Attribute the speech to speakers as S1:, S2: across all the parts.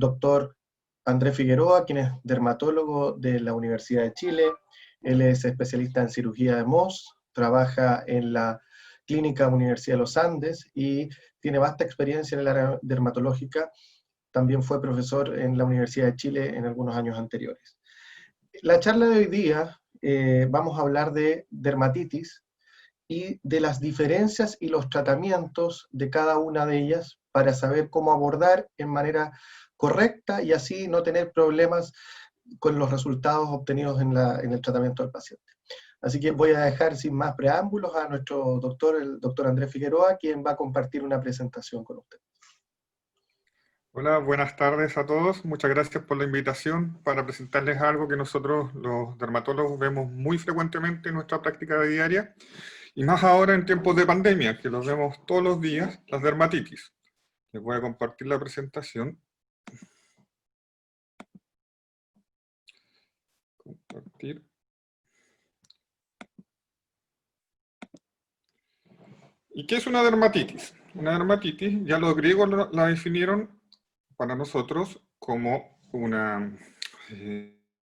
S1: doctor Andrés Figueroa, quien es dermatólogo de la Universidad de Chile. Él es especialista en cirugía de Mohs, trabaja en la Clínica Universidad de los Andes y tiene vasta experiencia en el área dermatológica. También fue profesor en la Universidad de Chile en algunos años anteriores. La charla de hoy día vamos a hablar de dermatitis y de las diferencias y los tratamientos de cada una de ellas para saber cómo abordar en manera correcta y así no tener problemas con los resultados obtenidos en el tratamiento del paciente. Así que voy a dejar sin más preámbulos a nuestro doctor, el doctor Andrés Figueroa, quien va a compartir una presentación con usted.
S2: Hola, buenas tardes a todos. Muchas gracias por la invitación para presentarles algo que nosotros los dermatólogos vemos muy frecuentemente en nuestra práctica diaria y más ahora en tiempos de pandemia, que los vemos todos los días, las dermatitis. Les voy a compartir la presentación. Compartir. ¿Y qué es una dermatitis? Una dermatitis, ya los griegos la definieron para nosotros como una...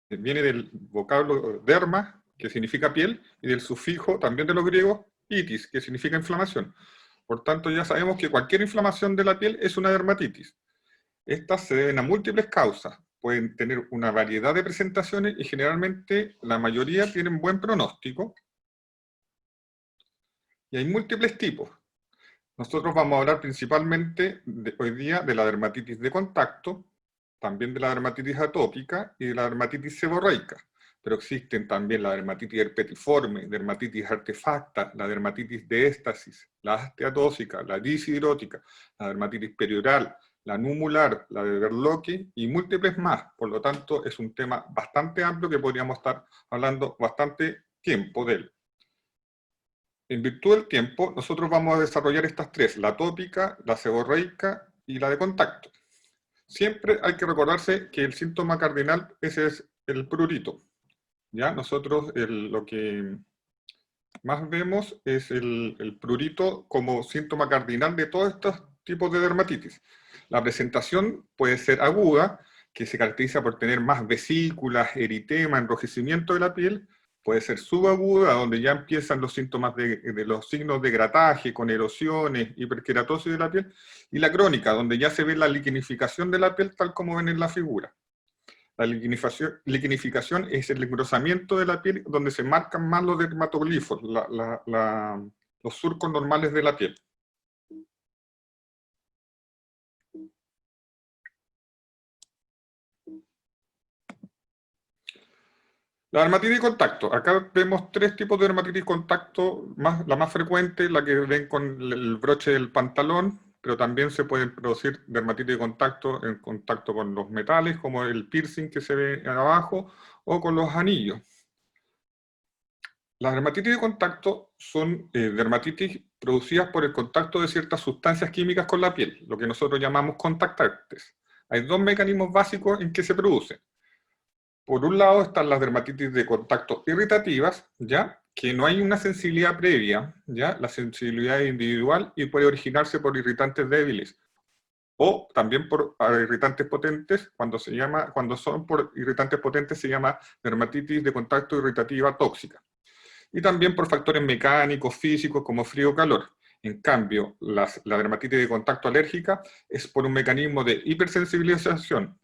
S2: viene del vocablo derma, que significa piel, y del sufijo también de los griegos, itis, que significa inflamación. Por tanto, ya sabemos que cualquier inflamación de la piel es una dermatitis. Estas se deben a múltiples causas. Pueden tener una variedad de presentaciones y generalmente la mayoría tienen buen pronóstico. Y hay múltiples tipos. Nosotros vamos a hablar principalmente hoy día de la dermatitis de contacto, también de la dermatitis atópica y de la dermatitis seborreica. Pero existen también la dermatitis herpetiforme, dermatitis artefacta, la dermatitis de éstasis, la asteatóxica, la disidrótica, la dermatitis perioral, la numular, la de Berlocchi y múltiples más. Por lo tanto, es un tema bastante amplio que podríamos estar hablando bastante tiempo de él. En virtud del tiempo, nosotros vamos a desarrollar estas tres, la atópica, la seborreica y la de contacto. Siempre hay que recordarse que el síntoma cardinal ese es el prurito. ¿Ya? Nosotros lo que más vemos es el prurito como síntoma cardinal de todos estos tipos de dermatitis. La presentación puede ser aguda, que se caracteriza por tener más vesículas, eritema, enrojecimiento de la piel. Puede ser subaguda, donde ya empiezan los síntomas de los signos de grataje, con erosiones, hiperkeratosis de la piel. Y la crónica, donde ya se ve la liquenificación de la piel, tal como ven en la figura. La liquenificación es el engrosamiento de la piel, donde se marcan más los dermatoglifos, los surcos normales de la piel. La dermatitis de contacto. Acá vemos tres tipos de dermatitis de contacto. La más frecuente, la que ven con el broche del pantalón, pero también se puede producir dermatitis de contacto en contacto con los metales, como el piercing que se ve abajo, o con los anillos. Las dermatitis de contacto son dermatitis producidas por el contacto de ciertas sustancias químicas con la piel, lo que nosotros llamamos contactantes. Hay dos mecanismos básicos en que se producen. Por un lado están las dermatitis de contacto irritativas, ¿ya? Que no hay una sensibilidad previa, ¿ya? La sensibilidad es individual y puede originarse por irritantes débiles. O también por irritantes potentes, cuando son por irritantes potentes se llama dermatitis de contacto irritativa tóxica. Y también por factores mecánicos, físicos, como frío o calor. En cambio, la dermatitis de contacto alérgica es por un mecanismo de hipersensibilización.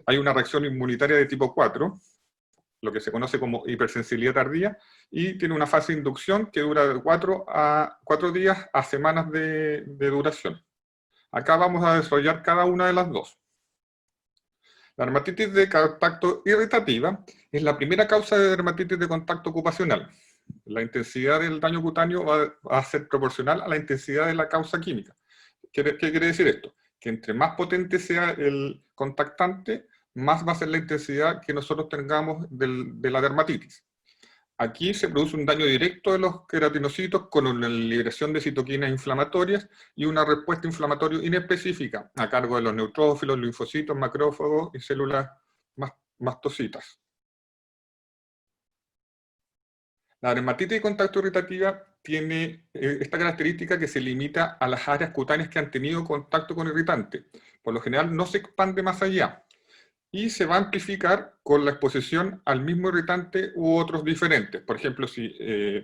S2: Hay una reacción inmunitaria de tipo 4, lo que se conoce como hipersensibilidad tardía, y tiene una fase de inducción que dura de 4 días a semanas de duración. Acá vamos a desarrollar cada una de las dos. La dermatitis de contacto irritativa es la primera causa de dermatitis de contacto ocupacional. La intensidad del daño cutáneo va a ser proporcional a la intensidad de la causa química. ¿Qué quiere decir esto? Que entre más potente sea el contactante, más va a ser la intensidad que nosotros tengamos de la dermatitis. Aquí se produce un daño directo de los queratinocitos con una liberación de citoquinas inflamatorias y una respuesta inflamatoria inespecífica a cargo de los neutrófilos, linfocitos, macrófagos y células mastocitas. La dermatitis de contacto irritativa tiene esta característica que se limita a las áreas cutáneas que han tenido contacto con irritante. por lo general no se expande más allá y se va a amplificar con la exposición al mismo irritante u otros diferentes. Por ejemplo, si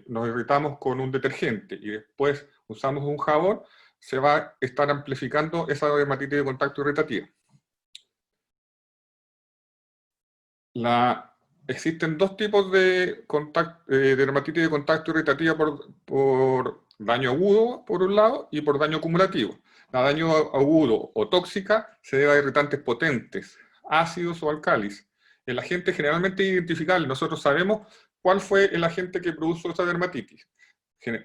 S2: nos irritamos con un detergente y después usamos un jabón, se va a estar amplificando esa dermatitis de contacto irritativa. Existen dos tipos de dermatitis de contacto irritativa por daño agudo, por un lado, y por daño acumulativo. La daño agudo o tóxica se debe a irritantes potentes, ácidos o alcalis. El agente generalmente identificable, nosotros sabemos cuál fue el agente que produjo esa dermatitis.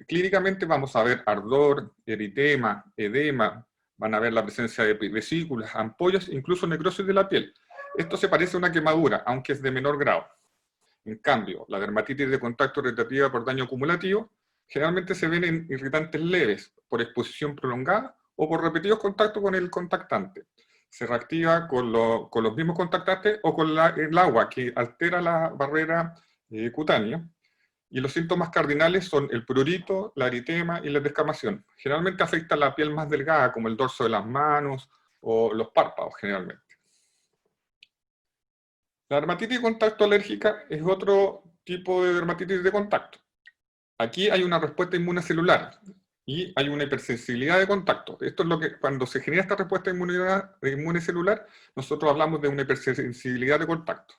S2: Clínicamente vamos a ver ardor, eritema, edema, van a ver la presencia de vesículas, ampollas, incluso necrosis de la piel. Esto se parece a una quemadura, aunque es de menor grado. En cambio, la dermatitis de contacto irritativa por daño acumulativo generalmente se ven en irritantes leves, por exposición prolongada o por repetidos contactos con el contactante. Se reactiva con los mismos contactantes o con el agua, que altera la barrera cutánea. Y los síntomas cardinales son el prurito, la eritema y la descamación. Generalmente afecta la piel más delgada, como el dorso de las manos o los párpados, generalmente. La dermatitis de contacto alérgica es otro tipo de dermatitis de contacto. Aquí hay una respuesta inmune celular y hay una hipersensibilidad de contacto. Esto es lo que, cuando se genera esta respuesta inmune celular, nosotros hablamos de una hipersensibilidad de contacto.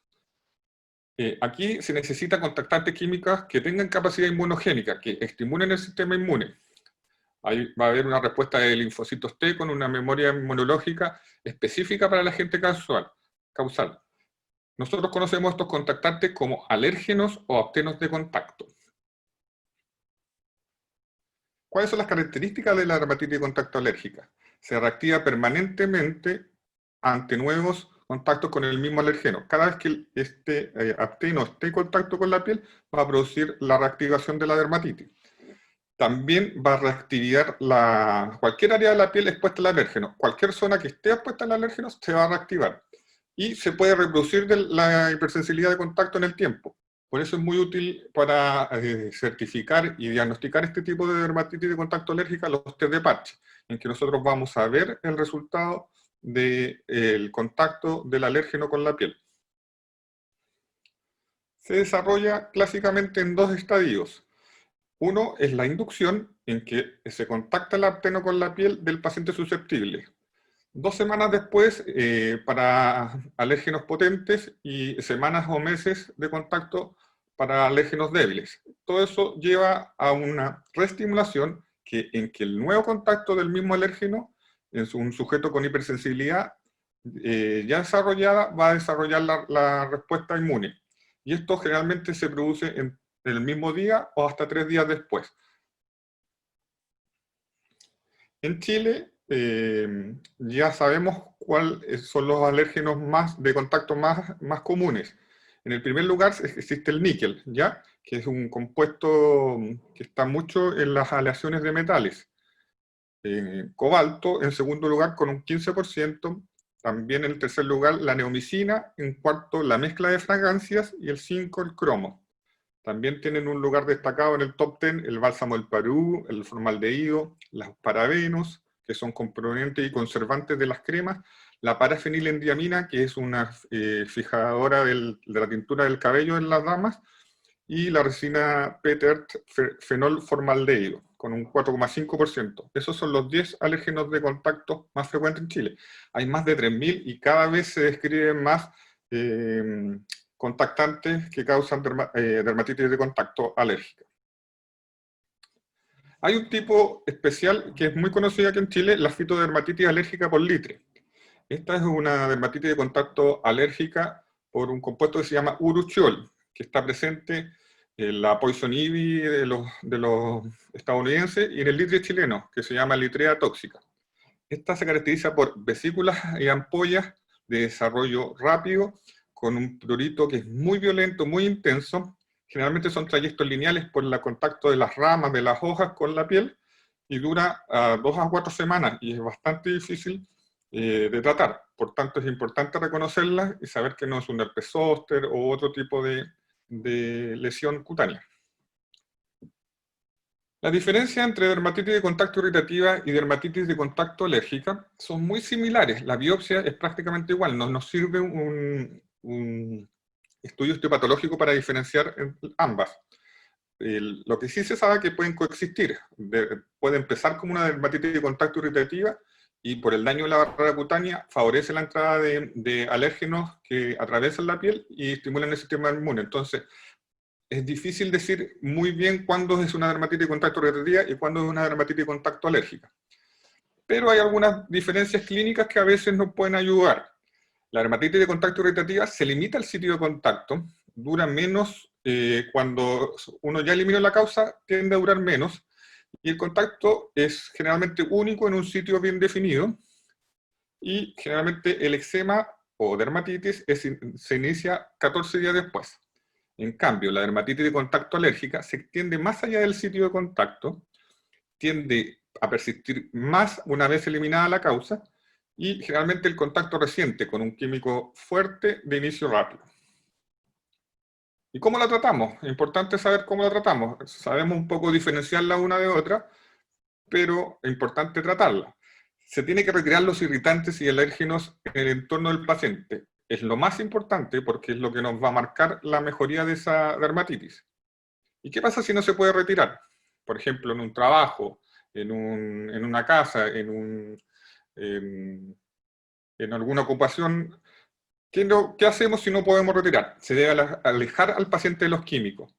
S2: Aquí se necesita contactantes químicos que tengan capacidad inmunogénica, que estimulen el sistema inmune. Ahí va a haber una respuesta de linfocitos T con una memoria inmunológica específica para el agente causal. Nosotros conocemos estos contactantes como alérgenos o aptenos de contacto. ¿Cuáles son las características de la dermatitis de contacto alérgica? Se reactiva permanentemente ante nuevos contactos con el mismo alergeno. Cada vez que este apteno esté en contacto con la piel, va a producir la reactivación de la dermatitis. También va a reactivar cualquier área de la piel expuesta al alérgeno. Cualquier zona que esté expuesta al alérgeno se va a reactivar. Y se puede reproducir la hipersensibilidad de contacto en el tiempo. Por eso es muy útil para certificar y diagnosticar este tipo de dermatitis de contacto alérgica los test de parche, en que nosotros vamos a ver el resultado del contacto del alérgeno con la piel. Se desarrolla clásicamente en dos estadios. Uno es la inducción, en que se contacta el apteno con la piel del paciente susceptible. 2 semanas después, para alérgenos potentes, y semanas o meses de contacto para alérgenos débiles. Todo eso lleva a una reestimulación en que el nuevo contacto del mismo alérgeno, en un sujeto con hipersensibilidad ya desarrollada, va a desarrollar la respuesta inmune. Y esto generalmente se produce en el mismo día o hasta 3 días después. En Chile ya sabemos cuáles son los alérgenos de contacto más comunes. En el primer lugar existe el níquel, ¿ya? Que es un compuesto que está mucho en las aleaciones de metales. Cobalto, en segundo lugar, con un 15%. También en el tercer lugar, la neomicina. En cuarto, la mezcla de fragancias. Y el 5, el cromo. También tienen un lugar destacado en el top 10 el bálsamo del Perú, el formaldehído, los parabenos, que son componentes y conservantes de las cremas, la parafenilendiamina, que es una fijadora de la tintura del cabello en las damas, y la resina PETERT fenol formaldehído, con un 4,5%. Esos son los 10 alérgenos de contacto más frecuentes en Chile. Hay más de 3.000 y cada vez se describen más contactantes que causan dermatitis de contacto alérgica. Hay un tipo especial que es muy conocido aquí en Chile, la fitodermatitis alérgica por litre. Esta es una dermatitis de contacto alérgica por un compuesto que se llama uruchiol, que está presente en la Poison Ivy de los estadounidenses y en el litre chileno, que se llama litrea tóxica. Esta se caracteriza por vesículas y ampollas de desarrollo rápido, con un prurito que es muy violento, muy intenso. Generalmente son trayectos lineales por el contacto de las ramas, de las hojas con la piel, y dura 2 a 4 semanas, y es bastante difícil de tratar. Por tanto, es importante reconocerla y saber que no es un herpes zóster o otro tipo de lesión cutánea. La diferencia entre dermatitis de contacto irritativa y dermatitis de contacto alérgica son muy similares. La biopsia es prácticamente igual. No nos sirve un estudio histopatológico para diferenciar ambas. Lo que sí se sabe es que pueden coexistir. Puede empezar como una dermatitis de contacto irritativa y por el daño de la barrera cutánea favorece la entrada de alérgenos que atraviesan la piel y estimulan el sistema inmune. Entonces, es difícil decir muy bien cuándo es una dermatitis de contacto irritativa y cuándo es una dermatitis de contacto alérgica. Pero hay algunas diferencias clínicas que a veces nos pueden ayudar. La dermatitis de contacto irritativa se limita al sitio de contacto, dura menos, cuando uno ya eliminó la causa, tiende a durar menos, y el contacto es generalmente único en un sitio bien definido, y generalmente el eczema o dermatitis se inicia 14 días después. En cambio, la dermatitis de contacto alérgica se extiende más allá del sitio de contacto, tiende a persistir más una vez eliminada la causa, y generalmente el contacto reciente con un químico fuerte de inicio rápido. ¿Y cómo la tratamos? Es importante saber cómo la tratamos. Sabemos un poco diferenciarla una de otra, pero es importante tratarla. Se tiene que retirar los irritantes y alérgenos en el entorno del paciente. Es lo más importante porque es lo que nos va a marcar la mejoría de esa dermatitis. ¿Y qué pasa si no se puede retirar? Por ejemplo, en un trabajo, en una casa, en alguna ocupación. ¿Qué hacemos si no podemos retirar? Se debe alejar al paciente de los químicos.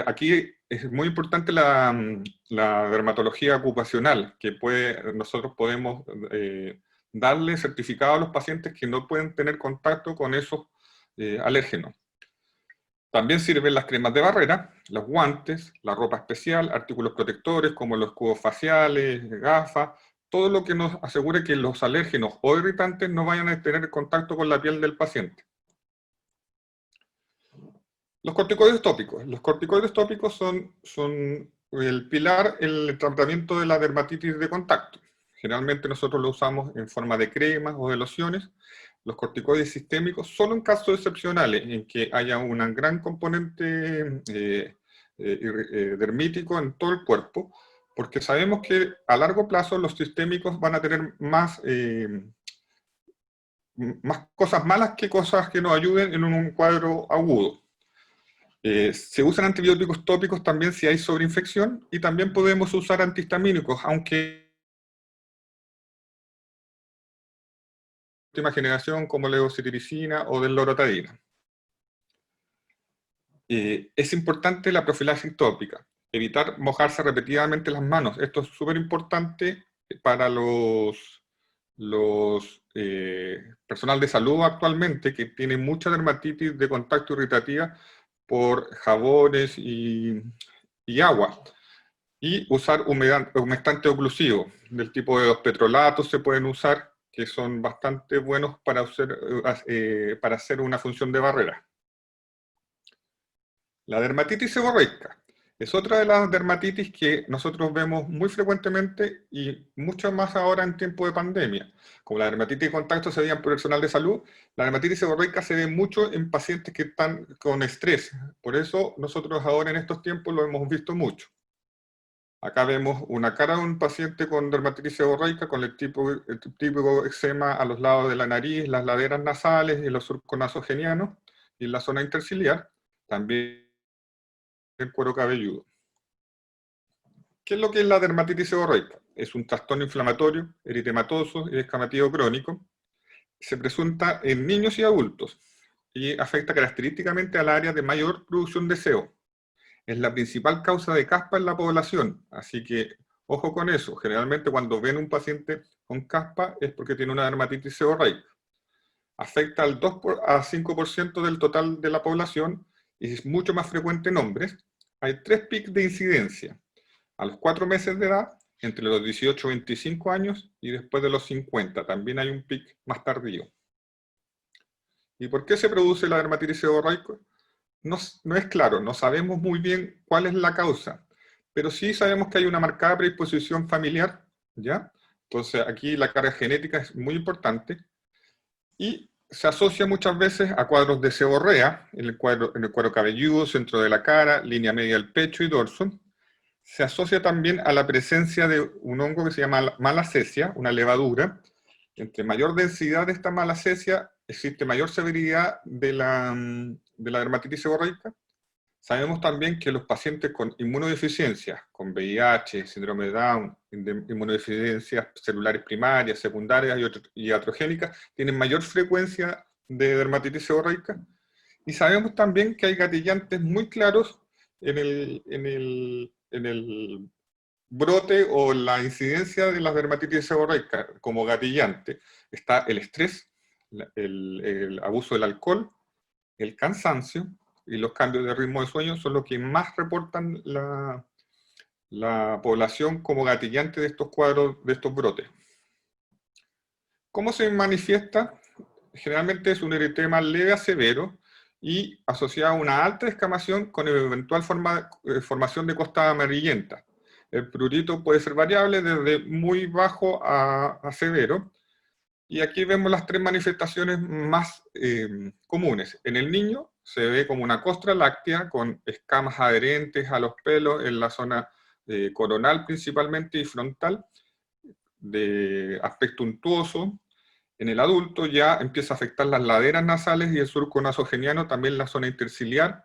S2: Aquí es muy importante la dermatología ocupacional, que nosotros podemos darle certificado a los pacientes que no pueden tener contacto con esos alérgenos. También sirven las cremas de barrera, los guantes, la ropa especial, artículos protectores como los escudos faciales, gafas, todo lo que nos asegure que los alérgenos o irritantes no vayan a tener contacto con la piel del paciente. Los corticoides tópicos. Los corticoides tópicos son el pilar en el tratamiento de la dermatitis de contacto. Generalmente nosotros lo usamos en forma de cremas o de lociones. Los corticoides sistémicos solo en casos excepcionales en que haya un gran componente dermítico en todo el cuerpo, porque sabemos que a largo plazo los sistémicos van a tener más cosas malas que cosas que nos ayuden en un cuadro agudo. Se usan antibióticos tópicos también si hay sobreinfección, y también podemos usar antihistamínicos, aunque de última generación como la levocitiricina o del loratadina. Es importante la profilaxis tópica, evitar mojarse repetidamente las manos. Esto es súper importante para personal de salud actualmente que tiene mucha dermatitis de contacto irritativa por jabones y agua. Y usar humectante oclusivo, del tipo de los petrolatos se pueden usar, que son bastante buenos para hacer una función de barrera. La dermatitis seborreica es otra de las dermatitis que nosotros vemos muy frecuentemente y mucho más ahora en tiempo de pandemia. Como la dermatitis de contacto se veía en personal de salud, la dermatitis seborreica se ve mucho en pacientes que están con estrés. Por eso nosotros ahora en estos tiempos lo hemos visto mucho. Acá vemos una cara de un paciente con dermatitis seborreica con el típico eczema a los lados de la nariz, las laderas nasales y los surcos nasogenianos y en la zona interciliar, también el cuero cabelludo. ¿Qué es lo que es la dermatitis seborreica? Es un trastorno inflamatorio, eritematoso y descamativo crónico. Se presenta en niños y adultos y afecta característicamente al área de mayor producción de sebo. Es la principal causa de caspa en la población, así que ojo con eso. Generalmente cuando ven un paciente con caspa es porque tiene una dermatitis seborreica. Afecta al 2 a 5% del total de la población y es mucho más frecuente en hombres. Hay 3 picos de incidencia: a los 4 meses de edad, entre los 18 y 25 años y después de los 50. También hay un pic más tardío. ¿Y por qué se produce la dermatitis seborreica? No es claro, no sabemos muy bien cuál es la causa, pero sí sabemos que hay una marcada predisposición familiar, ¿ya? Entonces aquí la carga genética es muy importante y se asocia muchas veces a cuadros de seborrea en el cuero cabelludo, centro de la cara, línea media del pecho y dorso. se asocia también a la presencia de un hongo que se llama malacesia, una levadura. Entre mayor densidad de esta malacesia, existe mayor severidad de la dermatitis seborreica. Sabemos también que los pacientes con inmunodeficiencias, con VIH, síndrome de Down, inmunodeficiencias celulares primarias, secundarias y iatrogénicas, tienen mayor frecuencia de dermatitis seborreica. Y sabemos también que hay gatillantes muy claros en el brote o la incidencia de las dermatitis seborreica como gatillante. Está el estrés, el abuso del alcohol, el cansancio y los cambios de ritmo de sueño son los que más reportan la población como gatillante de estos cuadros, de estos brotes. ¿Cómo se manifiesta? Generalmente es un eritema leve a severo y asociado a una alta descamación con eventual formación de costas amarillentas. El prurito puede ser variable desde muy bajo a severo. Y aquí vemos las tres manifestaciones más comunes. En el niño se ve como una costra láctea con escamas adherentes a los pelos en la zona coronal principalmente y frontal, de aspecto untuoso. En el adulto ya empieza a afectar las laderas nasales y el surco nasogeniano, también la zona interciliar,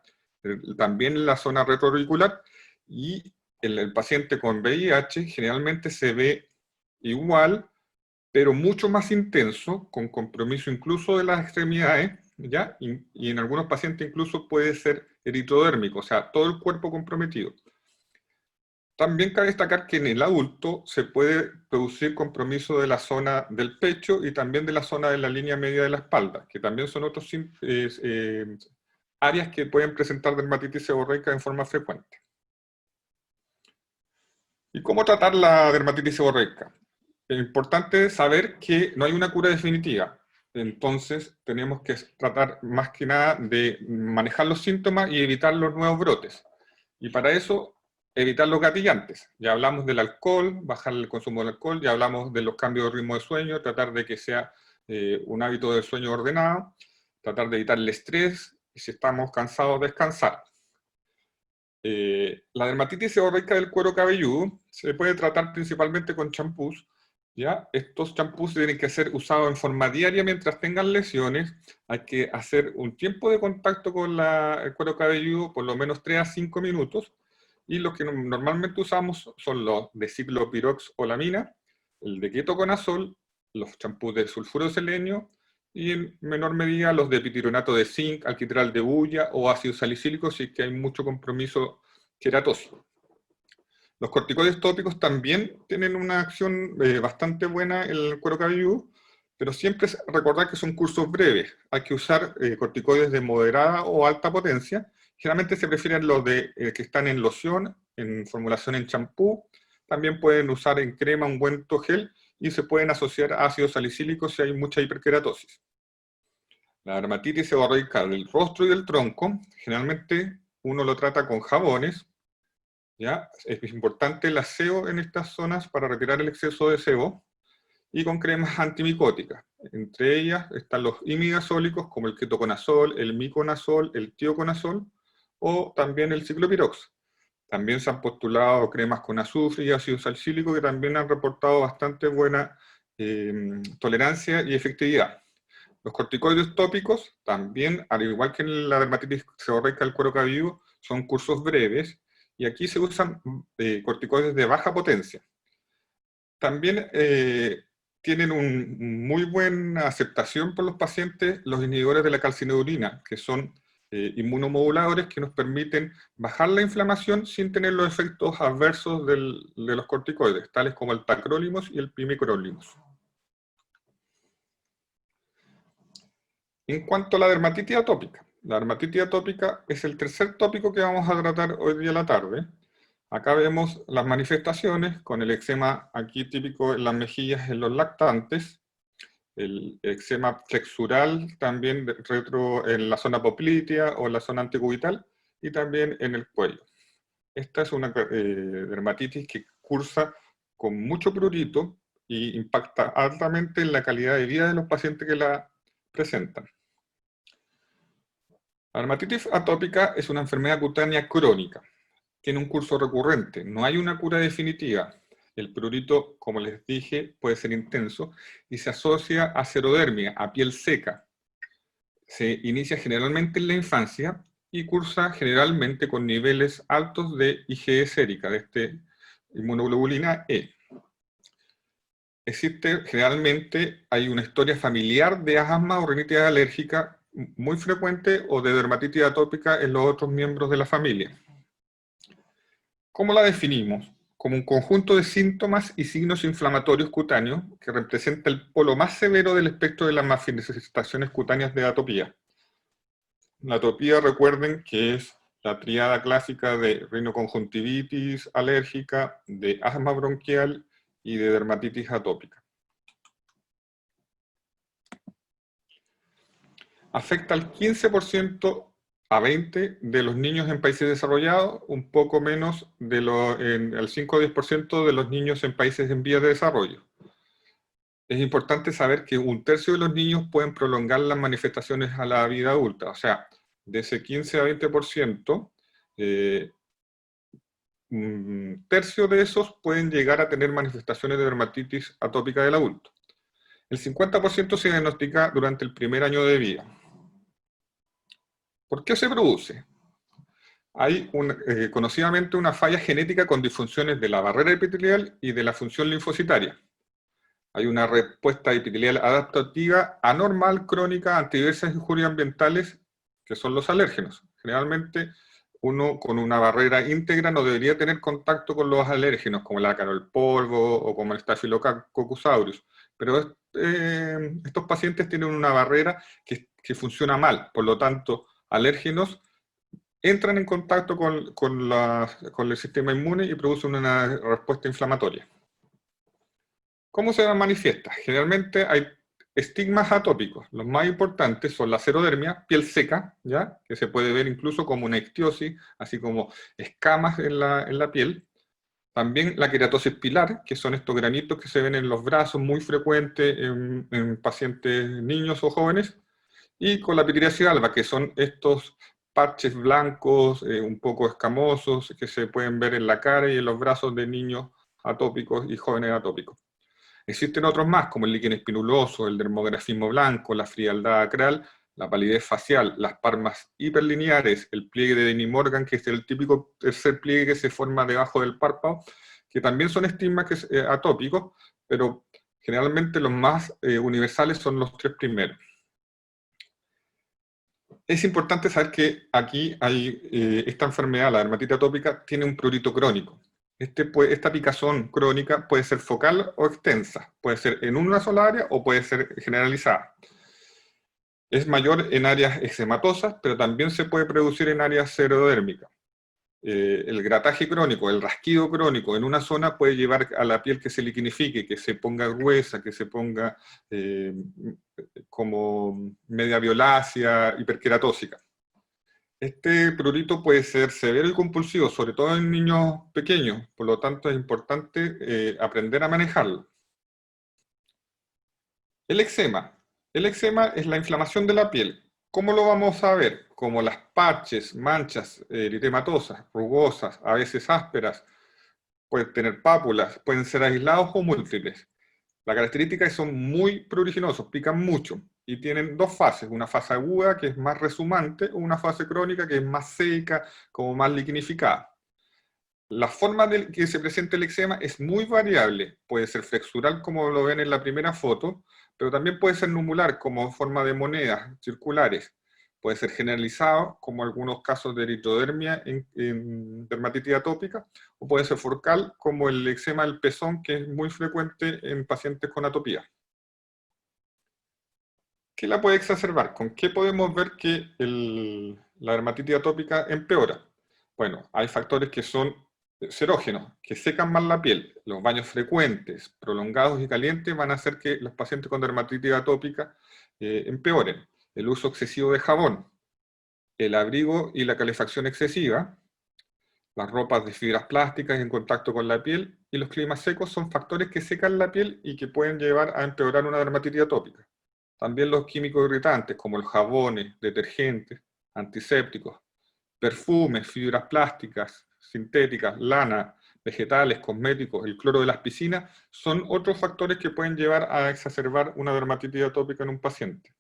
S2: también la zona retroauricular, y en el paciente con VIH generalmente se ve igual, pero mucho más intenso, con compromiso incluso de las extremidades, ¿ya? Y en algunos pacientes incluso puede ser eritrodérmico, o sea, todo el cuerpo comprometido. También cabe destacar que en el adulto se puede producir compromiso de la zona del pecho y también de la zona de la línea media de la espalda, que también son otros áreas que pueden presentar dermatitis seborreica en forma frecuente. ¿Y cómo tratar la dermatitis seborreica? Es importante saber que no hay una cura definitiva. Entonces tenemos que tratar más que nada de manejar los síntomas y evitar los nuevos brotes. Y para eso, evitar los gatillantes. Ya hablamos del alcohol, bajar el consumo del alcohol, ya hablamos de los cambios de ritmo de sueño, tratar de que sea un hábito de sueño ordenado, tratar de evitar el estrés, y si estamos cansados, descansar. La dermatitis seborreica del cuero cabelludo se puede tratar principalmente con champús. ¿Ya? Estos champús tienen que ser usados en forma diaria mientras tengan lesiones. Hay que hacer un tiempo de contacto con el cuero cabelludo, por lo menos 3 a 5 minutos. Y los que normalmente usamos son los de ciclopiroxolamina, el de ketoconazol, los champús de sulfuro de selenio, y en menor medida los de pipironato de zinc, alquitrán de bulla o ácido salicílico si es que hay mucho compromiso queratósico. Los corticoides tópicos también tienen una acción bastante buena en el cuero cabelludo, pero siempre recordar que son cursos breves. Hay que usar corticoides de moderada o alta potencia. Generalmente se prefieren los que están en loción, en formulación en champú. También pueden usar en crema ungüento gel y se pueden asociar a ácido salicílico si hay mucha hiperkeratosis. La dermatitis seborreica del rostro y del tronco, generalmente uno lo trata con jabones. ¿Ya? Es importante el aseo en estas zonas para retirar el exceso de sebo y con cremas antimicóticas. Entre ellas están los imidazólicos como el ketoconazol, el miconazol, el tioconazol o también el ciclopirox. También se han postulado cremas con azufre y ácido salicílico que también han reportado bastante buena tolerancia y efectividad. Los corticoides tópicos también, al igual que en la dermatitis seborreica del cuero cabelludo, son cursos breves. Y aquí se usan corticoides de baja potencia. También tienen una muy buena aceptación por los pacientes los inhibidores de la calcineurin, que son inmunomoduladores que nos permiten bajar la inflamación sin tener los efectos adversos de los corticoides, tales como el tacrolimus y el pimecrolimus. En cuanto a la dermatitis atópica, la dermatitis atópica es el tercer tópico que vamos a tratar hoy día a la tarde. Acá vemos las manifestaciones con el eczema aquí típico en las mejillas en los lactantes, el eczema flexural también retro en la zona poplitea o en la zona antecubital y también en el cuello. Esta es una dermatitis que cursa con mucho prurito y impacta altamente en la calidad de vida de los pacientes que la presentan. La dermatitis atópica es una enfermedad cutánea crónica. tiene un curso recurrente, no hay una cura definitiva. El prurito, como les dije, puede ser intenso y se asocia a xerodermia, a piel seca. Se inicia generalmente en la infancia y cursa generalmente con niveles altos de IgE sérica, de inmunoglobulina E. Generalmente hay una historia familiar de asma o rinitis alérgica muy frecuente o de dermatitis atópica en los otros miembros de la familia. ¿Cómo la definimos? Como un conjunto de síntomas y signos inflamatorios cutáneos que representa el polo más severo del espectro de las manifestaciones cutáneas de atopía. La atopía, recuerden que es la tríada clásica de rinoconjuntivitis alérgica, de asma bronquial y de dermatitis atópica. Afecta al 15% a 20% de los niños en países desarrollados, un poco menos al 5 o 10% de los niños en países en vías de desarrollo. Es importante saber que 1/3 de los niños pueden prolongar las manifestaciones a la vida adulta, o sea, de ese 15 a 20%, 1/3 de esos pueden llegar a tener manifestaciones de dermatitis atópica del adulto. El 50% se diagnostica durante el primer año de vida. ¿Por qué se produce? Hay conocidamente una falla genética con disfunciones de la barrera epitelial y de la función linfocitaria. Hay una respuesta epitelial adaptativa anormal, crónica, ante diversas injurias ambientales, que son los alérgenos. Generalmente, uno con una barrera íntegra no debería tener contacto con los alérgenos, como el ácaro, el polvo, o como el Staphylococcus aureus. Pero estos pacientes tienen una barrera que funciona mal, por lo tanto, alérgenos entran en contacto con el sistema inmune y producen una respuesta inflamatoria. ¿Cómo se manifiesta? Generalmente hay estigmas atópicos. Los más importantes son la xerodermia, piel seca, ¿ya? Que se puede ver incluso como una ictiosis, así como escamas en la piel. También la queratosis pilar, que son estos granitos que se ven en los brazos, muy frecuentes en pacientes niños o jóvenes. Y con la pitiriasis alba, que son estos parches blancos, un poco escamosos, que se pueden ver en la cara y en los brazos de niños atópicos y jóvenes atópicos. Existen otros más, como el líquen espinuloso, el dermografismo blanco, la frialdad acral, la palidez facial, las palmas hiperlineares, el pliegue de Denny Morgan, que es el típico tercer pliegue que se forma debajo del párpado, que también son estigmas atópicos, pero generalmente los más universales son los 3 primeros. Es importante saber que aquí hay esta enfermedad, la dermatitis atópica, tiene un prurito crónico. Esta picazón crónica puede ser focal o extensa, puede ser en una sola área o puede ser generalizada. Es mayor en áreas eczematosas, pero también se puede producir en áreas xerodérmicas. El grataje crónico, el rasquido crónico en una zona puede llevar a la piel que se liquinifique, que se ponga gruesa, que se ponga como media violácea, hiperqueratósica. Este prurito puede ser severo y compulsivo, sobre todo en niños pequeños, por lo tanto es importante aprender a manejarlo. El eczema. El eczema es la inflamación de la piel. ¿Cómo lo vamos a ver? Como las parches, manchas eritematosas, rugosas, a veces ásperas, pueden tener pápulas, pueden ser aislados o múltiples. La característica es que son muy pruriginosos, pican mucho y tienen 2 fases, una fase aguda que es más resumante o una fase crónica que es más seca, como más liquinificada. La forma de que se presenta el eczema es muy variable, puede ser flexural como lo ven en la primera foto, pero también puede ser numular como forma de monedas circulares, puede ser generalizado como algunos casos de eritrodermia en dermatitis atópica, o puede ser focal como el eczema del pezón, que es muy frecuente en pacientes con atopía. ¿Qué la puede exacerbar? ¿Con qué podemos ver que la dermatitis atópica empeora? Bueno, hay factores que son serógenos, que secan más la piel. Los baños frecuentes, prolongados y calientes van a hacer que los pacientes con dermatitis atópica empeoren. El uso excesivo de jabón, el abrigo y la calefacción excesiva, las ropas de fibras plásticas en contacto con la piel y los climas secos son factores que secan la piel y que pueden llevar a empeorar una dermatitis atópica. También los químicos irritantes como los jabones, detergentes, antisépticos, perfumes, fibras plásticas, sintéticas, lana, vegetales, cosméticos, el cloro de las piscinas, son otros factores que pueden llevar a exacerbar una dermatitis atópica en un paciente.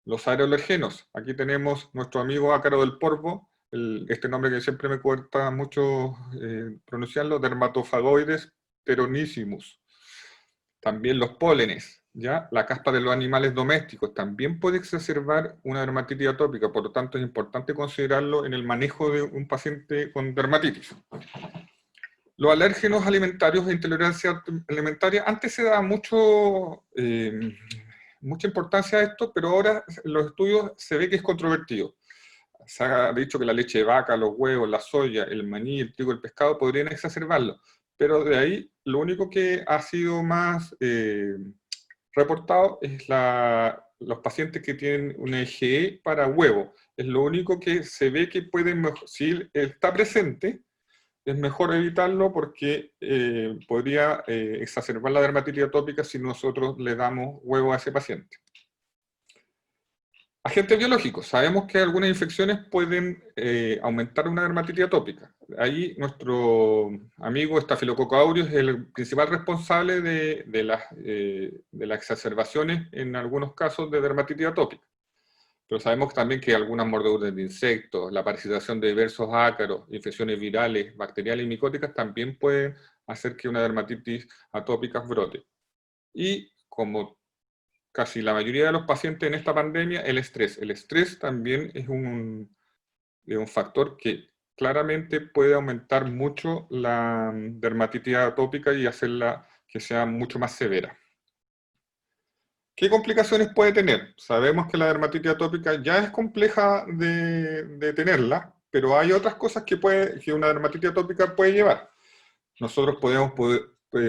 S2: Los aeroalergenos, aquí tenemos nuestro amigo ácaro del polvo, este nombre que siempre me cuesta mucho pronunciarlo, Dermatofagoides pteronissimus. También los pólenes, ¿ya? La caspa de los animales domésticos también puede exacerbar una dermatitis atópica, por lo tanto es importante considerarlo en el manejo de un paciente con dermatitis. Los alérgenos alimentarios e intolerancia alimentaria, antes se daba mucha importancia a esto, pero ahora en los estudios se ve que es controvertido. Se ha dicho que la leche de vaca, los huevos, la soya, el maní, el trigo, el pescado podrían exacerbarlo, pero de ahí lo único que ha sido más reportado es los pacientes que tienen una IgE para huevo. Es lo único que se ve que pueden, si está presente, es mejor evitarlo porque podría exacerbar la dermatitis atópica si nosotros le damos huevo a ese paciente. Agentes biológicos. Sabemos que algunas infecciones pueden aumentar una dermatitis atópica. Ahí nuestro amigo Staphylococcus aureus es el principal responsable de las exacerbaciones en algunos casos de dermatitis atópica. Pero sabemos también que algunas mordeduras de insectos, la parasitación de diversos ácaros, infecciones virales, bacteriales y micóticas también pueden hacer que una dermatitis atópica brote. Y como casi la mayoría de los pacientes en esta pandemia, el estrés. El estrés también es un factor que claramente puede aumentar mucho la dermatitis atópica y hacerla que sea mucho más severa. ¿Qué complicaciones puede tener? Sabemos que la dermatitis atópica ya es compleja de tenerla, pero hay otras cosas que una dermatitis atópica puede llevar. Nosotros podemos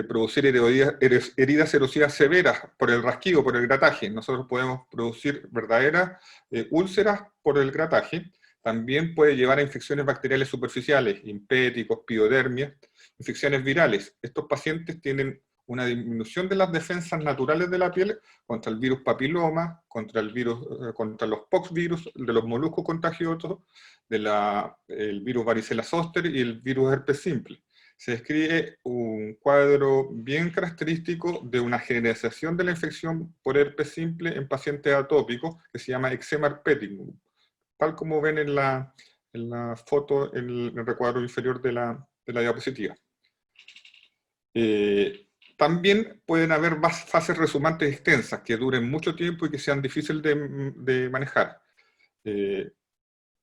S2: producir heridas erosivas severas por el rasquido, por el grataje. Nosotros podemos producir verdaderas úlceras por el grataje. También puede llevar a infecciones bacteriales superficiales, impéticos, piodermia, infecciones virales. Estos pacientes tienen una disminución de las defensas naturales de la piel contra el virus papiloma, contra los poxvirus, de los moluscos contagiosos, el virus varicela zoster y el virus herpes simple. Se describe un cuadro bien característico de una generalización de la infección por herpes simple en pacientes atópicos que se llama eczema herpético, tal como ven en la foto, en el recuadro inferior de la diapositiva. También pueden haber fases resumantes extensas que duren mucho tiempo y que sean difíciles de manejar.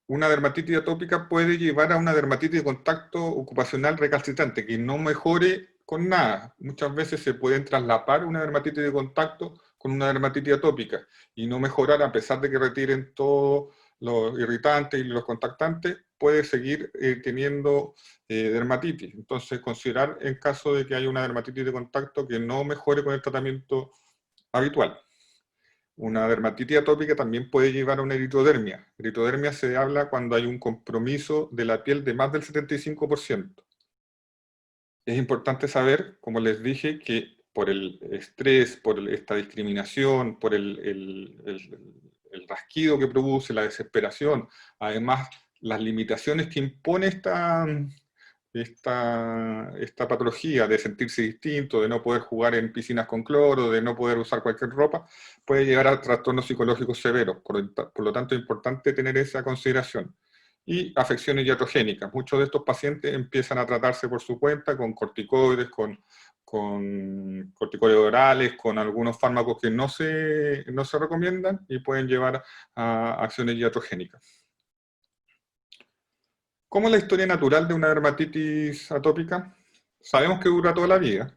S2: Una dermatitis atópica puede llevar a una dermatitis de contacto ocupacional recalcitrante, que no mejore con nada. Muchas veces se pueden traslapar una dermatitis de contacto con una dermatitis atópica y no mejorar a pesar de que retiren todos los irritantes y los contactantes, puede seguir teniendo dermatitis. Entonces, considerar en caso de que haya una dermatitis de contacto que no mejore con el tratamiento habitual. Una dermatitis atópica también puede llevar a una eritrodermia. Eritrodermia se habla cuando hay un compromiso de la piel de más del 75%. Es importante saber, como les dije, que por el estrés, por esta discriminación, por el rasquido que produce, la desesperación, además las limitaciones que impone esta patología de sentirse distinto, de no poder jugar en piscinas con cloro, de no poder usar cualquier ropa, puede llegar a trastornos psicológicos severos. Por lo tanto, es importante tener esa consideración. Y afecciones iatrogénicas. Muchos de estos pacientes empiezan a tratarse por su cuenta con corticoides, con corticoides orales, con algunos fármacos que no se recomiendan y pueden llevar a acciones iatrogénicas. ¿Cómo es la historia natural de una dermatitis atópica? Sabemos que dura toda la vida,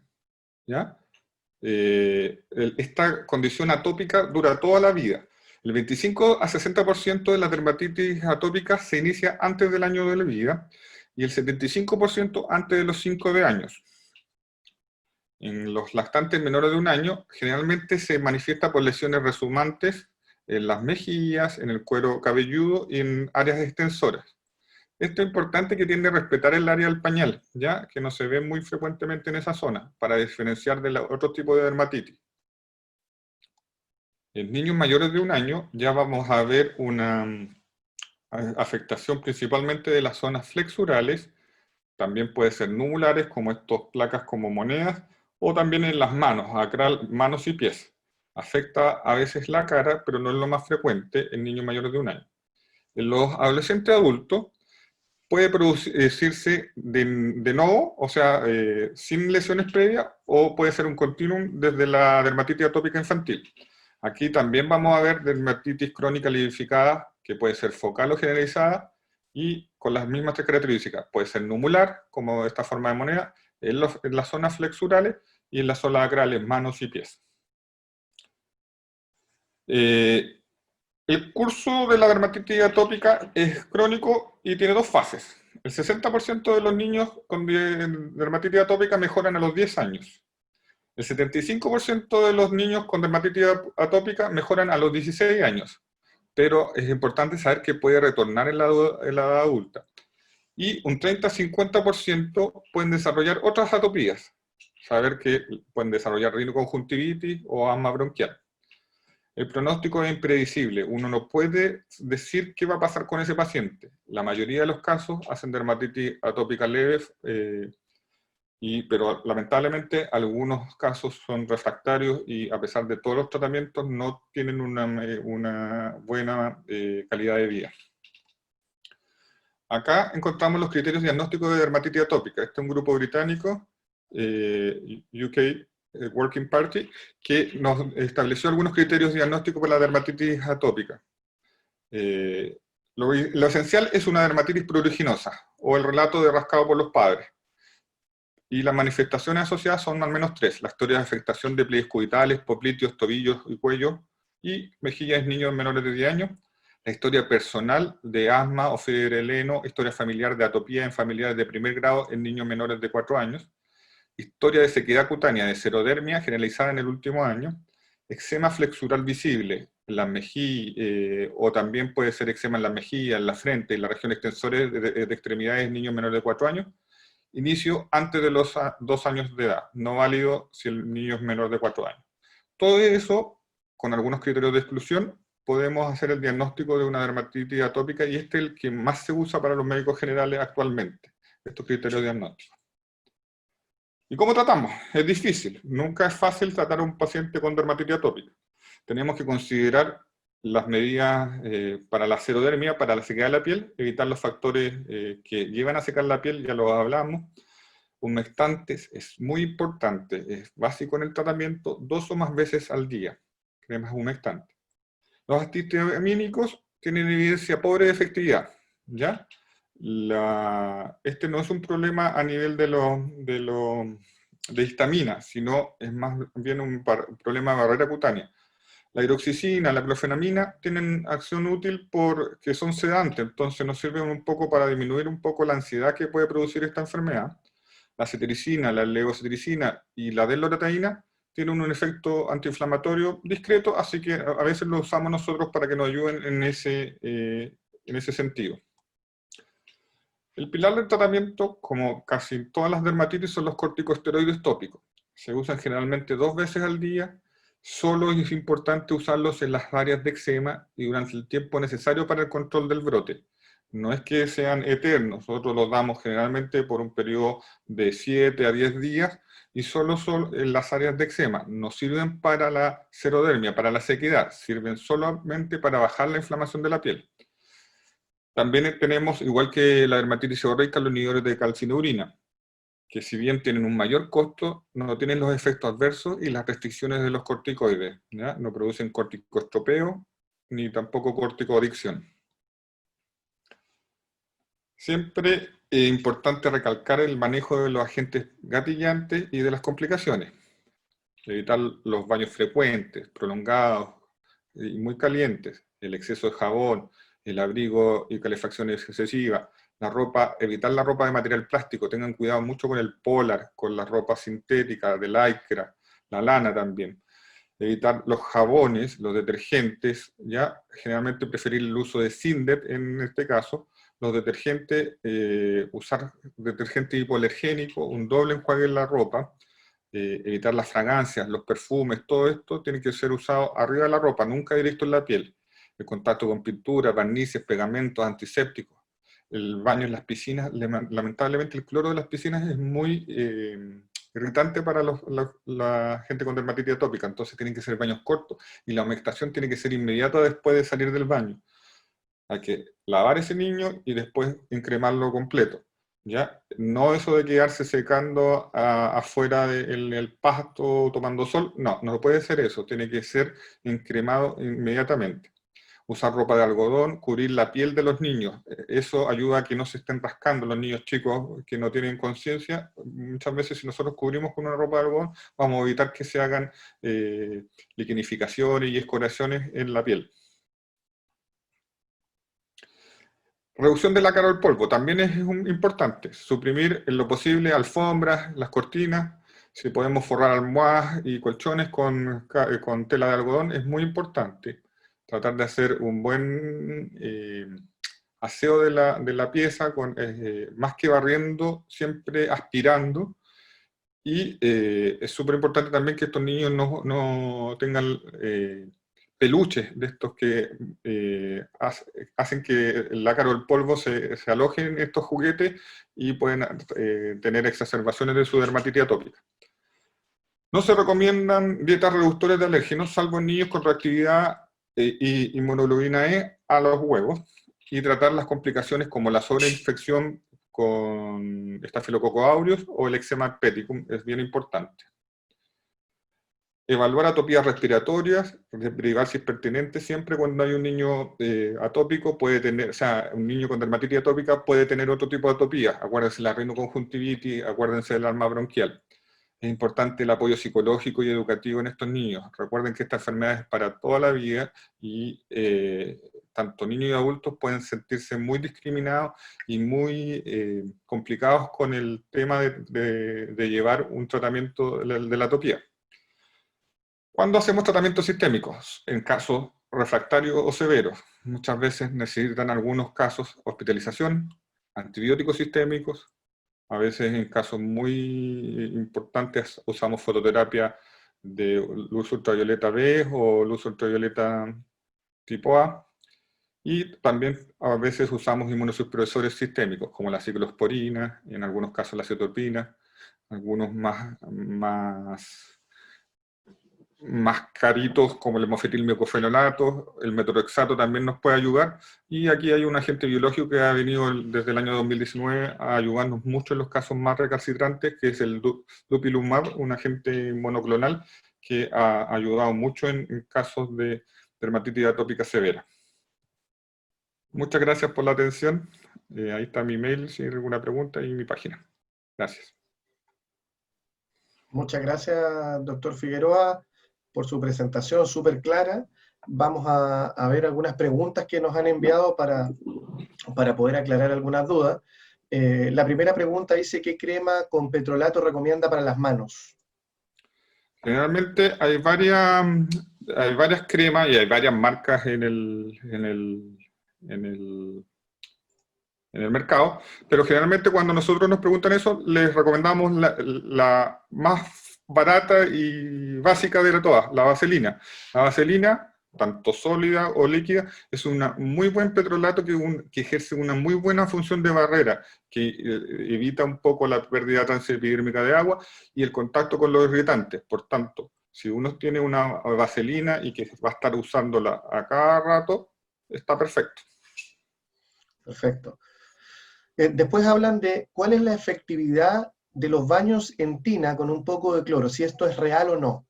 S2: ¿ya? Esta condición atópica dura toda la vida. El 25 a 60% de las dermatitis atópicas se inicia antes del año de la vida y el 75% antes de los 5 años. En los lactantes menores de un año, generalmente se manifiesta por lesiones resumantes en las mejillas, en el cuero cabelludo y en áreas extensoras. Esto es importante, que tiende a respetar el área del pañal, ya que no se ve muy frecuentemente en esa zona, para diferenciar de otro tipo de dermatitis. En niños mayores de un año ya vamos a ver una afectación principalmente de las zonas flexurales También puede ser numulares, como estas placas como monedas, o también en las manos, acral, manos y pies. Afecta a veces la cara, pero no es lo más frecuente en niños mayores de 1 año. En los adolescentes adultos puede producirse de nuevo, o sea, sin lesiones previas, o puede ser un continuum desde la dermatitis atópica infantil. Aquí también vamos a ver dermatitis crónica lidificada, que puede ser focal o generalizada, y con las mismas tres características. Puede ser numular, como esta forma de moneda, en las zonas flexurales y en las zonas acrales, manos y pies. El curso de la dermatitis atópica es crónico y tiene dos fases. El 60% de los niños con dermatitis atópica mejoran a los 10 años. El 75% de los niños con dermatitis atópica mejoran a los 16 años. Pero es importante saber que puede retornar en la edad adulta. Y un 30-50% pueden desarrollar otras atopías. Saber que pueden desarrollar rinoconjuntivitis o asma bronquial. El pronóstico es impredecible. Uno no puede decir qué va a pasar con ese paciente. La mayoría de los casos hacen dermatitis atópica leve, pero lamentablemente algunos casos son refractarios y a pesar de todos los tratamientos no tienen una buena calidad de vida. Acá encontramos los criterios diagnósticos de dermatitis atópica. Este es un grupo británico, UK Working Party, que nos estableció algunos criterios diagnósticos para la dermatitis atópica. Lo esencial es una dermatitis pruriginosa, o el relato de rascado por los padres. Y las manifestaciones asociadas son al menos 3. La historia de afectación de pliegues cubitales, popliteos, tobillos y cuello, y mejillas en niños menores de 10 años. La historia personal de asma o fiebre del heno, historia familiar de atopía en familiares de primer grado en niños menores de 4 años. Historia de sequedad cutánea de serodermia generalizada en el último año, eczema flexural visible en las mejillas, o también puede ser eczema en las mejillas, en la frente, en la región extensores de extremidades en niños menores de 4 años, inicio antes de los 2 años de edad, no válido si el niño es menor de 4 años. Todo eso, con algunos criterios de exclusión, podemos hacer el diagnóstico de una dermatitis atópica y este es el que más se usa para los médicos generales actualmente, estos criterios diagnósticos. ¿Y cómo tratamos? Es difícil. Nunca es fácil tratar a un paciente con dermatitis atópica. Tenemos que considerar las medidas para la serodermia, para la sequedad de la piel, evitar los factores que llevan a secar la piel, ya lo hablamos. Humectantes es muy importante, es básico en el tratamiento, 2 o más veces al día, cremas humectantes. Los antihistamínicos tienen evidencia pobre de efectividad, ¿ya? Este no es un problema a nivel de histamina, sino es más bien un problema de barrera cutánea. La hidroxicina, la clofenamina tienen acción útil porque son sedantes, entonces nos sirven un poco para disminuir un poco la ansiedad que puede producir esta enfermedad. La cetiricina, la levocetiricina y la delloreteína tienen un efecto antiinflamatorio discreto, así que a veces lo usamos nosotros para que nos ayuden en ese sentido. El pilar del tratamiento, como casi todas las dermatitis, son los corticosteroides tópicos. Se usan generalmente 2 veces al día. Solo es importante usarlos en las áreas de eczema y durante el tiempo necesario para el control del brote. No es que sean eternos, nosotros los damos generalmente por un periodo de 7 a 10 días y solo son en las áreas de eczema. No sirven para la serodermia, para la sequedad, sirven solamente para bajar la inflamación de la piel. También tenemos, igual que la dermatitis seborreica, los inhibidores de calcineurina, que si bien tienen un mayor costo, no tienen los efectos adversos y las restricciones de los corticoides, ¿ya? No producen corticoestropeo ni tampoco corticoadicción. Siempre es importante recalcar el manejo de los agentes gatillantes y de las complicaciones. Evitar los baños frecuentes, prolongados y muy calientes, el exceso de jabón, el abrigo y calefacción excesiva, la ropa, evitar la ropa de material plástico, tengan cuidado mucho con el polar, con la ropa sintética, de lycra, la lana también. Evitar los jabones, los detergentes, ya generalmente preferir el uso de Sindet en este caso, los detergentes, usar detergente hipoalergénico, un doble enjuague en la ropa, evitar las fragancias, los perfumes, todo esto tiene que ser usado arriba de la ropa, nunca directo en la piel. El contacto con pintura, barnices, pegamentos, antisépticos. el baño en las piscinas, lamentablemente el cloro de las piscinas es muy irritante para la gente con dermatitis atópica, entonces tienen que ser baños cortos y la humectación tiene que ser inmediata después de salir del baño. Hay que lavar ese niño y después encremarlo completo. ¿Ya? No eso de quedarse secando afuera del pasto tomando sol, no, no puede ser eso, tiene que ser encremado inmediatamente. Usar ropa de algodón, cubrir la piel de los niños, eso ayuda a que no se estén rascando los niños chicos que no tienen conciencia. Muchas veces si nosotros cubrimos con una ropa de algodón, vamos a evitar que se hagan liquenificaciones y escoriaciones en la piel. Reducción del ácaro del polvo también es importante. Suprimir en lo posible alfombras, las cortinas. Si podemos forrar almohadas y colchones con tela de algodón es muy importante. Tratar de hacer un buen aseo de la pieza, más que barriendo, siempre aspirando. Y es súper importante también que estos niños no tengan peluches de estos que hacen que el ácaro del polvo se aloje en estos juguetes y pueden tener exacerbaciones de su dermatitis atópica. No se recomiendan dietas reductoras de alérgenos, salvo en niños con reactividad y inmunoglobulina E a los huevos, y tratar las complicaciones como la sobreinfección con Staphylococcus aureus o el eczema herpeticum, es bien importante. Evaluar atopías respiratorias, derivar si es pertinente, siempre cuando hay un niño atópico puede tener, o sea, un niño con dermatitis atópica puede tener otro tipo de atopía, acuérdense la rinoconjuntivitis, acuérdense del asma bronquial. Es importante el apoyo psicológico y educativo en estos niños. Recuerden que esta enfermedad es para toda la vida y tanto niños y adultos pueden sentirse muy discriminados y muy complicados con el tema de llevar un tratamiento de la atopía. ¿Cuándo hacemos tratamientos sistémicos? En casos refractarios o severos. Muchas veces necesitan algunos casos hospitalización, antibióticos sistémicos. A veces en casos muy importantes usamos fototerapia de luz ultravioleta B o luz ultravioleta tipo A. Y también a veces usamos inmunosupresores sistémicos, como la ciclosporina, y en algunos casos la cetopina, algunos más caritos como el mofetil mecofenolato, el methotrexato también nos puede ayudar, y aquí hay un agente biológico que ha venido desde el año 2019 a ayudarnos mucho en los casos más recalcitrantes, que es el dupilumab, un agente monoclonal que ha ayudado mucho en casos de dermatitis atópica severa. Muchas gracias por la atención, ahí está mi mail si hay alguna pregunta y mi página. Gracias.
S1: Muchas gracias, doctor Figueroa, por su presentación súper clara. Vamos a ver algunas preguntas que nos han enviado para poder aclarar algunas dudas. La primera pregunta dice, ¿qué crema con petrolato recomienda para las manos?
S2: Generalmente hay varias cremas y hay varias marcas en el mercado, pero generalmente cuando nosotros nos preguntan eso, les recomendamos la más barata y básica de todas, la vaselina. La vaselina, tanto sólida o líquida, es un muy buen petrolato que ejerce una muy buena función de barrera, que evita un poco la pérdida transepidérmica de agua y el contacto con los irritantes. Por tanto, si uno tiene una vaselina y que va a estar usándola a cada rato, está perfecto.
S1: Perfecto. Después hablan de cuál es la efectividad de los baños en tina con un poco de cloro, si esto es real o no.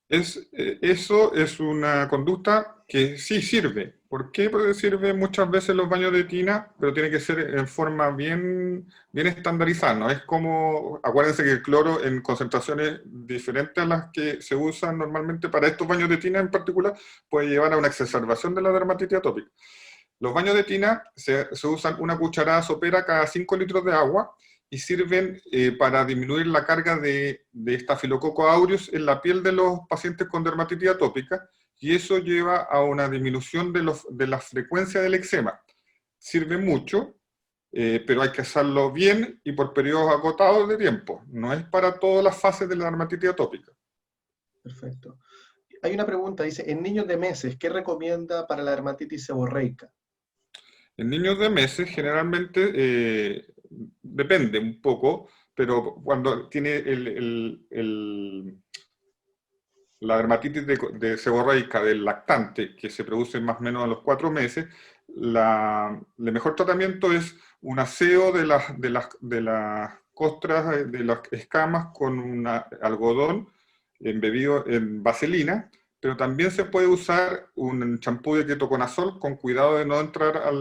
S2: Eso es una conducta que sí sirve. ¿Por qué? Porque sirve muchas veces los baños de tina, pero tiene que ser en forma bien estandarizada. No es como, acuérdense que el cloro en concentraciones diferentes a las que se usan normalmente para estos baños de tina en particular, puede llevar a una exacerbación de la dermatitis atópica. Los baños de tina se usan una cucharada sopera cada 5 litros de agua y sirven para disminuir la carga de Staphylococcus aureus en la piel de los pacientes con dermatitis atópica, y eso lleva a una disminución de la frecuencia del eczema. Sirve mucho, pero hay que hacerlo bien y por periodos acotados de tiempo. No es para todas las fases de la dermatitis atópica.
S1: Perfecto. Hay una pregunta, dice, en niños de meses, ¿qué recomienda para la dermatitis seborreica?
S2: En niños de meses, generalmente, depende un poco, pero cuando tiene la dermatitis de seborreica del lactante, que se produce más o menos a los 4 meses, el mejor tratamiento es un aseo de las costras, de las escamas con un algodón embebido en vaselina, pero también se puede usar un champú de ketoconazol con cuidado de no entrar a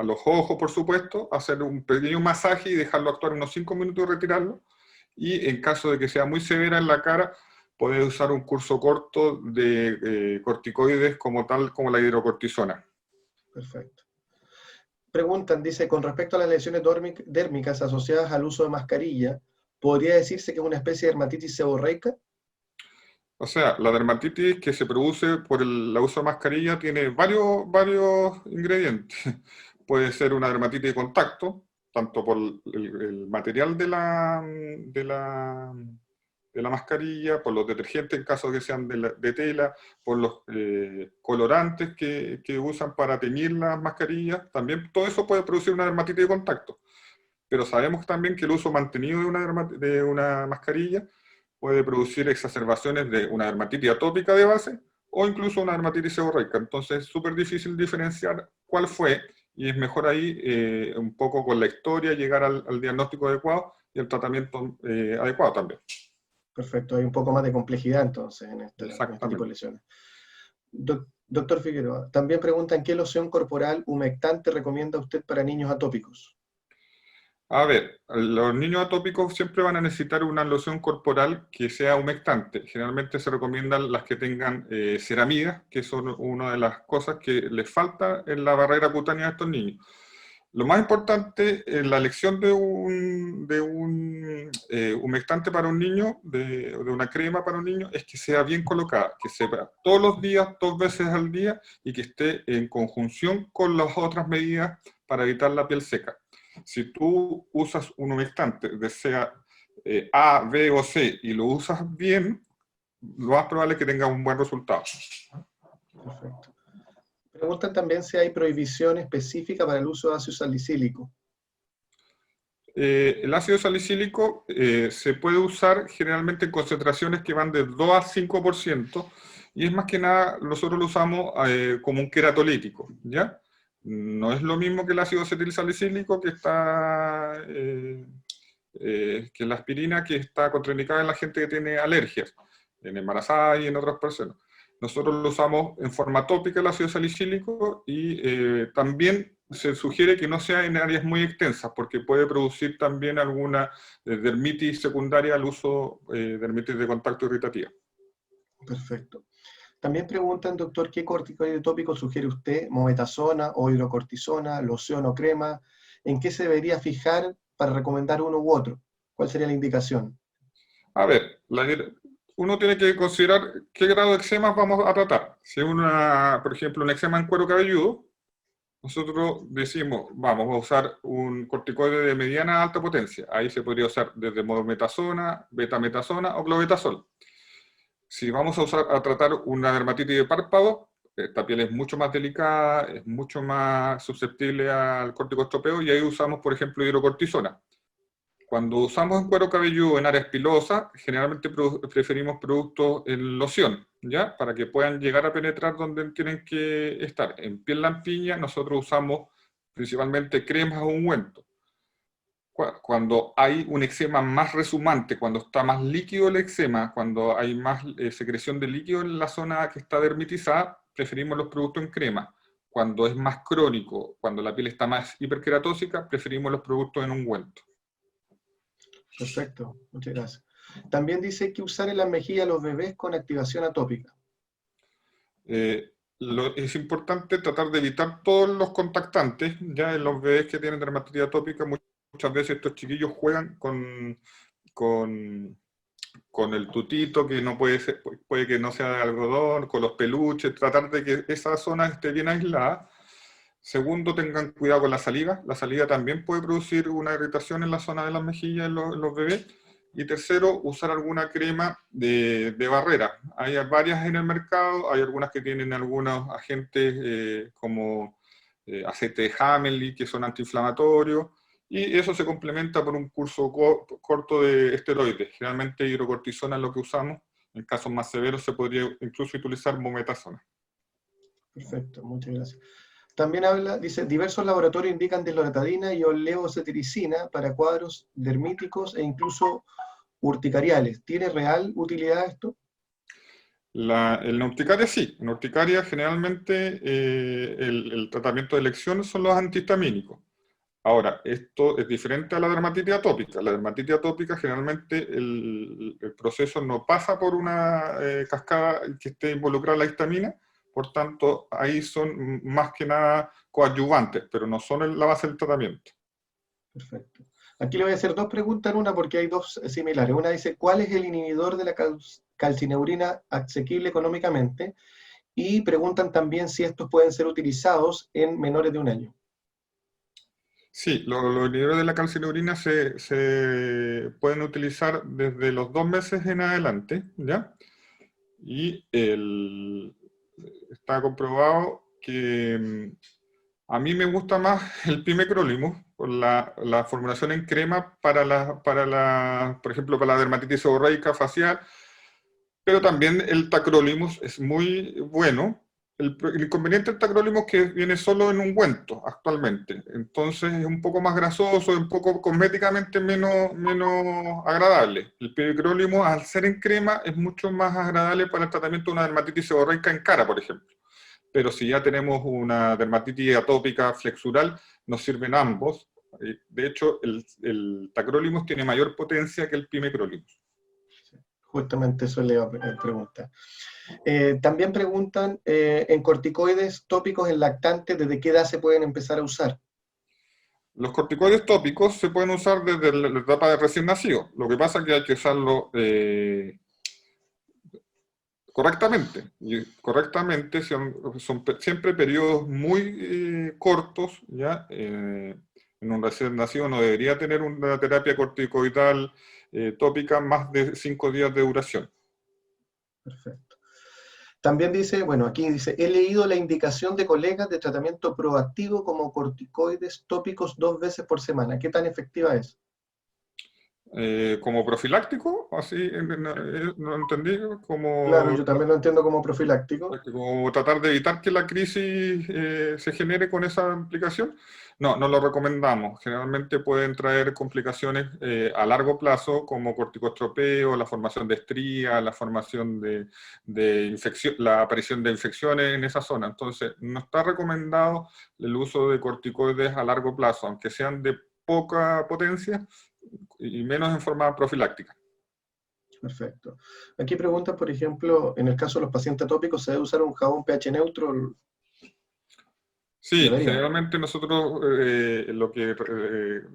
S2: los ojos, por supuesto, hacer un pequeño masaje y dejarlo actuar unos 5 minutos y retirarlo. Y en caso de que sea muy severa en la cara, puede usar un curso corto de corticoides como tal, como la hidrocortisona.
S1: Perfecto. Preguntan, dice, con respecto a las lesiones dérmicas asociadas al uso de mascarilla, ¿podría decirse que es una especie de dermatitis seborreica?
S2: O sea, la dermatitis que se produce por el uso de mascarilla tiene varios ingredientes. Puede ser una dermatitis de contacto, tanto por el material de la mascarilla, por los detergentes en caso de que sean de tela, por los colorantes que usan para teñir las mascarillas. También todo eso puede producir una dermatitis de contacto. Pero sabemos también que el uso mantenido de una mascarilla puede producir exacerbaciones de una dermatitis atópica de base o incluso una dermatitis seborreica. Entonces es súper difícil diferenciar cuál fue, y es mejor ahí un poco con la historia llegar al diagnóstico adecuado y el tratamiento adecuado también.
S1: Perfecto, hay un poco más de complejidad entonces en este tipo de
S2: Exactamente.
S1: lesiones. Doctor Figueroa, también preguntan qué loción corporal humectante recomienda usted para niños atópicos.
S2: A ver, los niños atópicos siempre van a necesitar una loción corporal que sea humectante. Generalmente se recomiendan las que tengan ceramidas, que son una de las cosas que les falta en la barrera cutánea de estos niños. Lo más importante en la elección de un humectante para un niño, de una crema para un niño, es que sea bien colocada, que sepa todos los días, 2 veces al día, y que esté en conjunción con las otras medidas para evitar la piel seca. Si tú usas un humectante, sea A, B o C, y lo usas bien, lo más probable es que tengas un buen resultado.
S1: Perfecto. Preguntan también si hay prohibición específica para el uso de ácido salicílico.
S2: El ácido salicílico se puede usar generalmente en concentraciones que van de 2 a 5%, y es más que nada, nosotros lo usamos como un queratolítico, ¿ya? No es lo mismo que el ácido acetilsalicílico que la aspirina, que está contraindicada en la gente que tiene alergias, en embarazadas y en otras personas. Nosotros lo usamos en forma tópica el ácido salicílico, y también se sugiere que no sea en áreas muy extensas, porque puede producir también alguna dermitis secundaria al uso de dermitis de contacto irritativa.
S1: Perfecto. También preguntan, doctor, ¿qué corticoide tópico sugiere usted? ¿Mometasona o hidrocortisona, loción o crema? ¿En qué se debería fijar para recomendar uno u otro? ¿Cuál sería la indicación?
S2: A ver, uno tiene que considerar qué grado de eczema vamos a tratar. Si es por ejemplo, un eczema en cuero cabelludo, nosotros decimos, vamos a usar un corticoide de mediana a alta potencia. Ahí se podría usar desde mometasona, betametasona o clobetasol. Si vamos a tratar una dermatitis de párpado, esta piel es mucho más delicada, es mucho más susceptible al corticoestropeo, y ahí usamos, por ejemplo, hidrocortisona. Cuando usamos en cuero cabelludo en áreas pilosas, generalmente preferimos productos en loción, ¿ya? Para que puedan llegar a penetrar donde tienen que estar. En piel lampiña nosotros usamos principalmente cremas o ungüentos. Cuando hay un eczema más resumante, cuando está más líquido el eczema, cuando hay más secreción de líquido en la zona que está dermitizada, preferimos los productos en crema. Cuando es más crónico, cuando la piel está más hiperqueratósica, preferimos los productos en ungüento.
S1: Perfecto, muchas gracias. También dice que usar en las mejillas a los bebés con activación atópica.
S2: Es importante tratar de evitar todos los contactantes. Ya en los bebés que tienen dermatitis atópica, muchas veces estos chiquillos juegan con, con el tutito, que no puede que no sea de algodón, con los peluches, tratar de que esa zona esté bien aislada. Segundo, tengan cuidado con la saliva. La saliva también puede producir una irritación en la zona de las mejillas en los bebés. Y tercero, usar alguna crema de barrera. Hay varias en el mercado, hay algunas que tienen algunos agentes como aceite de Hamelin, que son antiinflamatorios, y eso se complementa por un curso corto de esteroides. Generalmente hidrocortisona es lo que usamos. En casos más severos se podría incluso utilizar mometasona.
S1: Perfecto, muchas gracias. También habla, dice, diversos laboratorios indican desloratadina y oleocetiricina para cuadros dermíticos e incluso urticariales. ¿Tiene real utilidad esto?
S2: En la urticaria sí. En urticaria generalmente el tratamiento de elección son los antihistamínicos. Ahora, esto es diferente a la dermatitis atópica. La dermatitis atópica generalmente el proceso no pasa por una cascada que esté involucrada la histamina, por tanto ahí son más que nada coadyuvantes, pero no son la base del tratamiento.
S1: Perfecto. Aquí le voy a hacer dos preguntas en una porque hay dos similares. Una dice, ¿cuál es el inhibidor de la calcineurina asequible económicamente? Y preguntan también si estos pueden ser utilizados en menores de 1 año.
S2: Sí, los inhibidores de la calcineurina se pueden utilizar desde los 2 meses en adelante, ¿ya? Y está comprobado que a mí me gusta más el pimecrolimus por la formulación en crema por ejemplo, para la dermatitis seborreica facial, pero también el tacrolimus es muy bueno. El inconveniente del tacrolimus es que viene solo en ungüento actualmente, entonces es un poco más grasoso, un poco cosméticamente menos agradable. El pimecrolimus, al ser en crema, es mucho más agradable para el tratamiento de una dermatitis seborreica en cara, por ejemplo. Pero si ya tenemos una dermatitis atópica flexural, nos sirven ambos. De hecho, el tacrolimus tiene mayor potencia que el pimecrolimus.
S1: Justamente eso le iba a preguntar. También preguntan, en corticoides tópicos en lactantes, ¿desde qué edad se pueden empezar a usar?
S2: Los corticoides tópicos se pueden usar desde la etapa de recién nacido. Lo que pasa es que hay que usarlo correctamente. Y correctamente son siempre periodos muy cortos, ¿ya? En un recién nacido no debería tener una terapia corticoidal tópica más de 5 días de duración.
S1: Perfecto. También dice, bueno, aquí dice, he leído la indicación de colegas de tratamiento proactivo como corticoides tópicos 2 veces por semana. ¿Qué tan efectiva es?
S2: Como profiláctico, así no entendí,
S1: Claro, yo también lo entiendo como profiláctico.
S2: como tratar de evitar que la crisis se genere con esa implicación. No, no lo recomendamos. Generalmente pueden traer complicaciones a largo plazo, como corticostropeo, la formación de estrías, la formación de infección, la aparición de infecciones en esa zona. Entonces, no está recomendado el uso de corticoides a largo plazo, aunque sean de poca potencia y menos en forma profiláctica.
S1: Perfecto. Aquí preguntan, por ejemplo, en el caso de los pacientes atópicos, ¿se debe usar un jabón pH neutro?
S2: Sí,
S1: Debería.
S2: generalmente nosotros lo que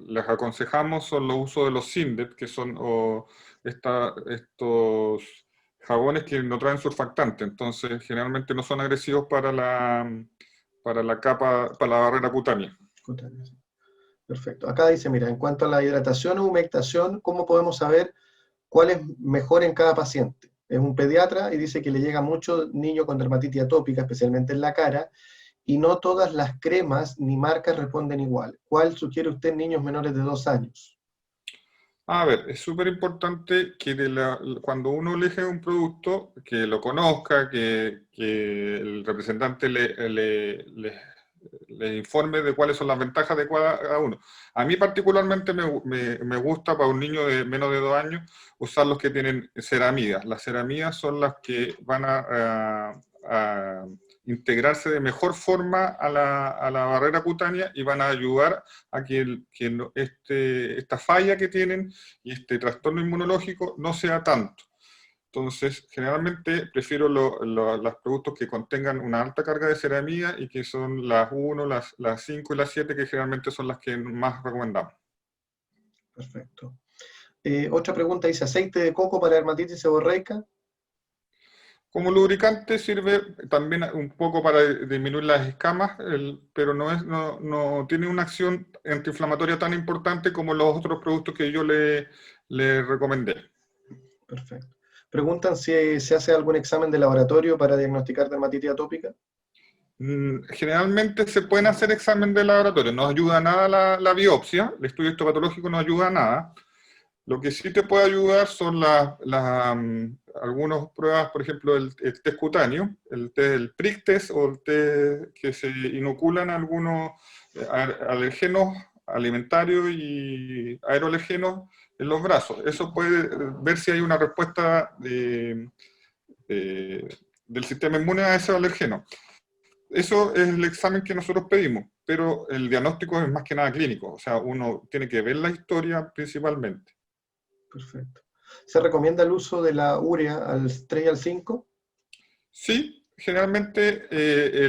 S2: les aconsejamos son los usos de los Sindet, que son estos jabones que no traen surfactante, entonces generalmente no son agresivos para la capa, para la barrera cutánea.
S1: Perfecto. Acá dice, mira, en cuanto a la hidratación o humectación, ¿cómo podemos saber cuál es mejor en cada paciente? Es un pediatra y dice que le llega mucho niño con dermatitis atópica, especialmente en la cara, y no todas las cremas ni marcas responden igual. ¿Cuál sugiere usted en niños menores de 2 años?
S2: A ver, es súper importante que cuando uno elige un producto, que lo conozca, que el representante le informe de cuáles son las ventajas de cada uno. A mí particularmente me gusta para un niño de menos de 2 años usar los que tienen ceramidas. Las ceramidas son las que van a integrarse de mejor forma a la barrera cutánea y van a ayudar a que esta falla que tienen y este trastorno inmunológico no sea tanto. Entonces, generalmente prefiero los productos que contengan una alta carga de ceramida y que son las 1, las 5 y las 7, que generalmente son las que más recomendamos.
S1: Perfecto. Otra pregunta dice, ¿aceite de coco para dermatitis seborreica?
S2: Como lubricante sirve también un poco para disminuir las escamas, pero no tiene una acción antiinflamatoria tan importante como los otros productos que yo le recomendé.
S1: Perfecto. Preguntan si se hace algún examen de laboratorio para diagnosticar dermatitis atópica.
S2: Generalmente se pueden hacer examen de laboratorio, no ayuda nada la biopsia, el estudio histopatológico no ayuda a nada. Lo que sí te puede ayudar son algunas pruebas, por ejemplo, el test cutáneo, el prick test o el test que se inoculan algunos alergenos alimentarios y aeroalergenos en los brazos. Eso puede ver si hay una respuesta del sistema inmune a ese alergeno. Eso es el examen que nosotros pedimos, pero el diagnóstico es más que nada clínico, o sea, uno tiene que ver la historia principalmente.
S1: Perfecto. ¿Se recomienda el uso de la urea al 3 y al 5?
S2: Sí, generalmente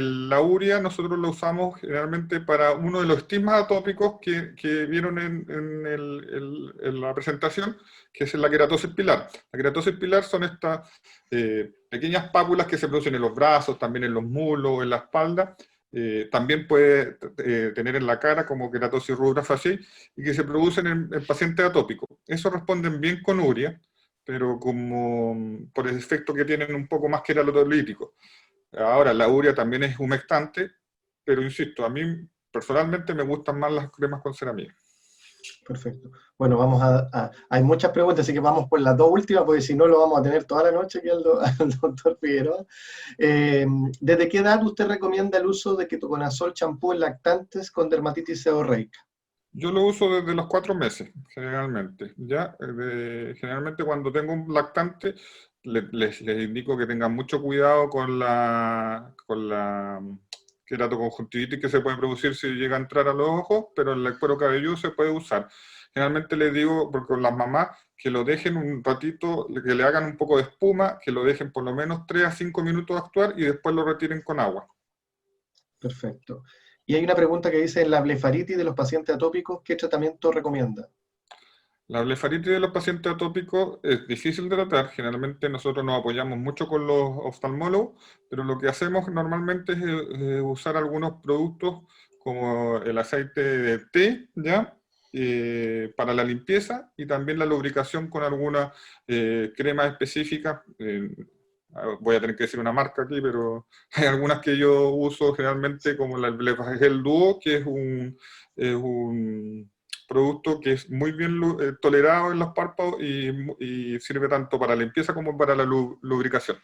S2: la urea nosotros la usamos generalmente para uno de los estigmas atópicos que vieron en la presentación, que es la queratosis pilar. La queratosis pilar son estas pequeñas pápulas que se producen en los brazos, también en los muslos, en la espalda. También puede tener en la cara como queratosis rubra facial y que se producen en pacientes atópicos. Eso responden bien con urea, pero como por el efecto que tienen un poco más queralotolítico. Ahora, la urea también es humectante, pero insisto, a mí personalmente me gustan más las cremas con ceramida.
S1: Perfecto. Bueno, hay muchas preguntas, así que vamos por las dos últimas, porque si no lo vamos a tener toda la noche aquí al doctor Figueroa. ¿Desde qué edad usted recomienda el uso de ketoconazol champú en lactantes con dermatitis seborreica?
S2: Yo lo uso desde los 4 meses, generalmente. ¿Ya? Generalmente cuando tengo un lactante, les indico que tengan mucho cuidado con la queratoconjuntivitis que se puede producir si llega a entrar a los ojos, pero el cuero cabelludo se puede usar. Generalmente les digo, porque con las mamás, que lo dejen un ratito, que le hagan un poco de espuma, que lo dejen por lo menos 3 a 5 minutos actuar y después lo retiren con agua.
S1: Perfecto. Y hay una pregunta que dice, en la blefaritis de los pacientes atópicos, ¿qué tratamiento recomienda?
S2: La blefaritis de los pacientes atópicos es difícil de tratar. Generalmente nosotros nos apoyamos mucho con los oftalmólogos, pero lo que hacemos normalmente es usar algunos productos como el aceite de té, ¿ya? Para la limpieza y también la lubricación con alguna crema específica. Voy a tener que decir una marca aquí, pero hay algunas que yo uso generalmente como el Blefagel Duo, que es un producto que es muy bien tolerado en los párpados y sirve tanto para la limpieza como para la lubricación.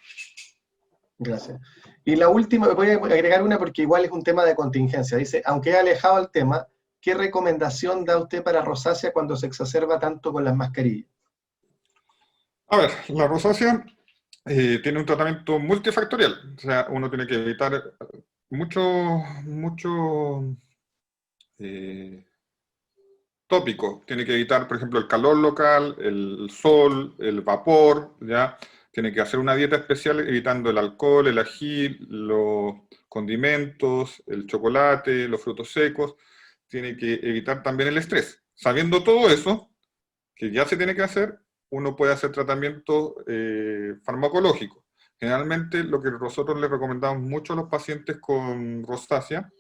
S1: Gracias. Y la última, voy a agregar una porque igual es un tema de contingencia. Dice, aunque he alejado el tema, ¿qué recomendación da usted para rosácea cuando se exacerba tanto con las mascarillas?
S2: A ver, la rosácea tiene un tratamiento multifactorial. O sea, uno tiene que evitar mucho tópicos. Tiene que evitar, por ejemplo, el calor local, el sol, el vapor, ¿ya? Tiene que hacer una dieta especial evitando el alcohol, el ají, los condimentos, el chocolate, los frutos secos. Tiene que evitar también el estrés. Sabiendo todo eso, que ya se tiene que hacer, uno puede hacer tratamiento farmacológico. Generalmente lo que nosotros le recomendamos mucho a los pacientes con rosácea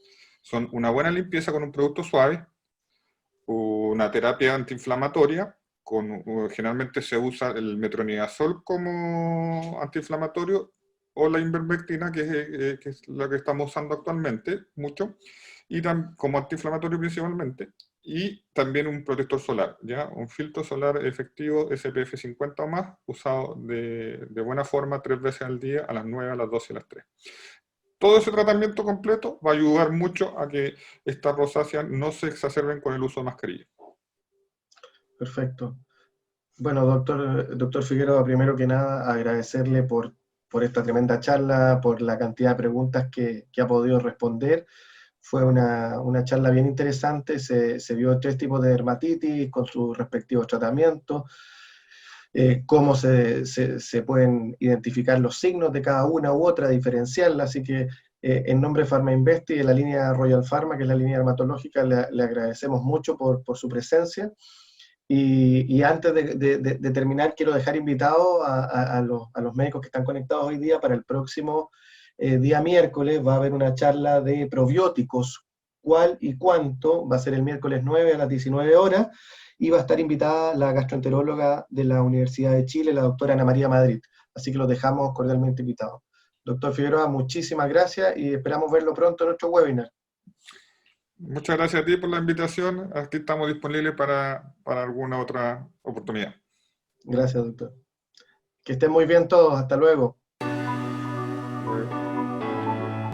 S2: son una buena limpieza con un producto suave, una terapia antiinflamatoria, generalmente se usa el metronidazol como antiinflamatorio o la ivermectina, que es la que estamos usando actualmente mucho, y como antiinflamatorio principalmente, y también un protector solar, ¿ya? Un filtro solar efectivo SPF 50 o más, usado de buena forma 3 veces al día, a las 9, a las 12 y a las 3. Todo ese tratamiento completo va a ayudar mucho a que estas rosáceas no se exacerben con el uso de mascarilla.
S1: Perfecto. Bueno, doctor Figueroa, primero que nada, agradecerle por esta tremenda charla, por la cantidad de preguntas que ha podido responder. Fue una charla bien interesante, se vio 3 tipos de dermatitis con sus respectivos tratamientos, cómo se pueden identificar los signos de cada una u otra, diferenciarla, así que en nombre de PharmaInvest y de la línea Royal Pharma, que es la línea dermatológica, le agradecemos mucho por su presencia. Y antes de terminar, quiero dejar invitados a los médicos que están conectados hoy día para el próximo día miércoles. Va a haber una charla de probióticos, cuál y cuánto, va a ser el miércoles 9 a las 19 horas, y va a estar invitada la gastroenteróloga de la Universidad de Chile, la doctora Ana María Madrid. Así que los dejamos cordialmente invitados. Doctor Figueroa, muchísimas gracias y esperamos verlo pronto en nuestro webinar.
S2: Muchas gracias a ti por la invitación. Aquí estamos disponibles para alguna otra oportunidad.
S1: Gracias, doctor. Que estén muy bien todos. Hasta luego.
S2: Luego.